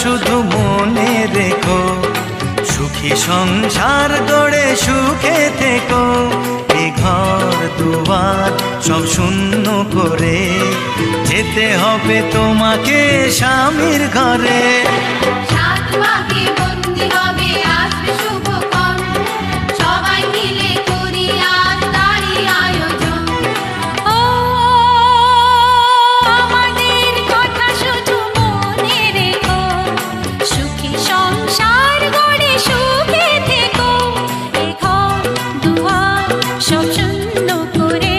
শুধু মনে রেখো, সুখী সংসার গড়ে সুখে থেকো। এ ঘর দুয়ার সব শূন্য করে যেতে হবে তোমাকে স্বামীর ঘরে। সাত পাকে বন্দি হবে আসবে শুভক্ষণ, সবাই মিলে করি আজ তারই আয়োজন। ও আমাদের কথা শুধু মনে রেখো, সুখী সংসার গড়ে সুখে থেকো। এ ঘর দুয়ার সব শূন্য করে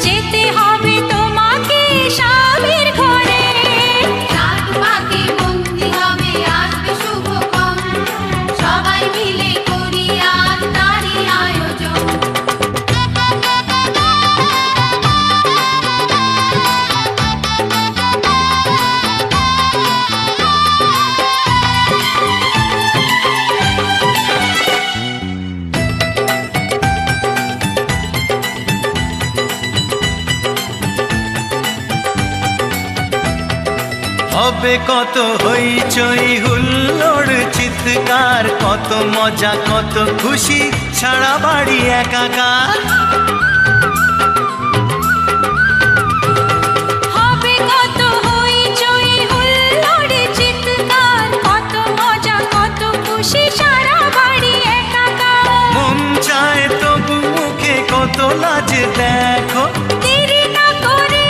যেতে হবে তোমাকে স্বামীর ঘরে। সাত পাকে বন্দি হবে আসবে শুভক্ষণ, সবাই মিলে করি আজ তারই আয়োজন। হবে কত হইচই হুল্লোড় চিৎকার, কত মজা কত খুশি সারা বাড়ি একাকার। হবে কত হইচই হুল্লোড় চিৎকার, কত মজা কত খুশি সারা বাড়ি একাকার। মন চায় তবু মুখে কত লাজ দেখো, দেরি না করে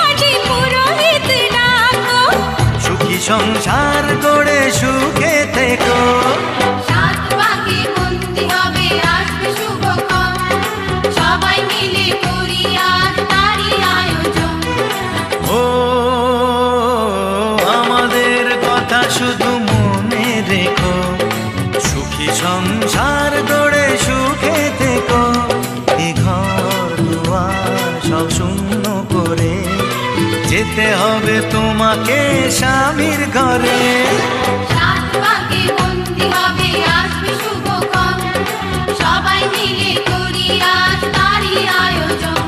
আজই পুরোহিত ডাকো। সুখী সংসার গড়ে সুখে থেকো। সাত পাকে বন্দি হবে আসবে শুভক্ষণ, সবাই মিলে করি আজ তারই আয়োজন। ও আমাদের কথা শুধু মনে রেখো, সুখী সংসার গড়ে সুখে থেকো। এ ঘর দুয়ার সব শূন্য করে যেতে হবে তোমাকে স্বামীর ঘরে। সাত পাকে বন্দি হবে আসবে শুভক্ষণ, সবাই মিলে করি আজ তারই আয়োজন।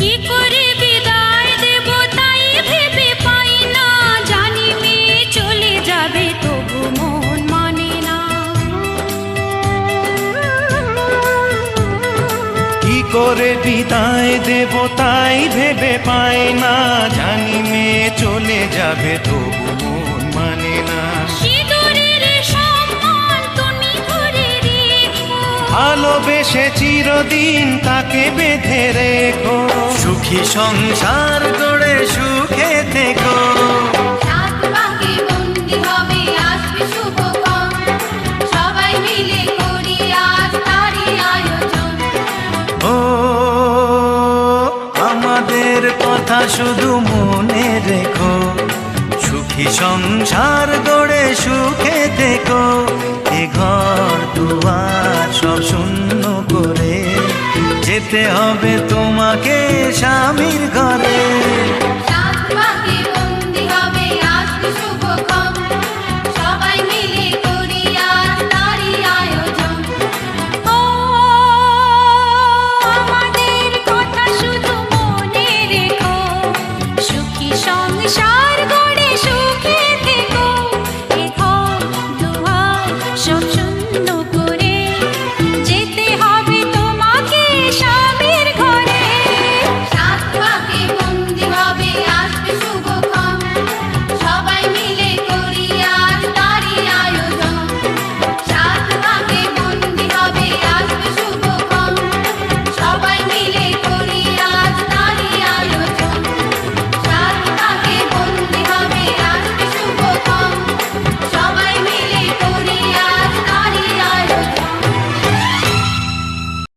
কি করে বিদায় দেব তাই ভেবে পাই না, জানি মেয়ে চলে যাবে তবু মন মানে না। কি করে বিদায় দেব তাই ভেবে পাই না, জানি মেয়ে চলে যাবে তবু মন মানে না। সিঁদুরের সম্মান তুমি ধরে রেখো, ভালোবেসে চিরদিন তাকে বেঁধে রেখো, সুখী সংসার গড়ে সুখে থেকো। সাত পাকে বন্দি হবে আসবে শুভক্ষণ, সবাই মিলে করি আজ তারই আয়োজন। ও আমাদের কথা শুধু মনে রেখো, সুখী সংসার গড়ে সুখে থেকো। এ ঘর দুয়ার সব শূন্য করে যেতে হবে তোমাকে স্বামীর ঘরে।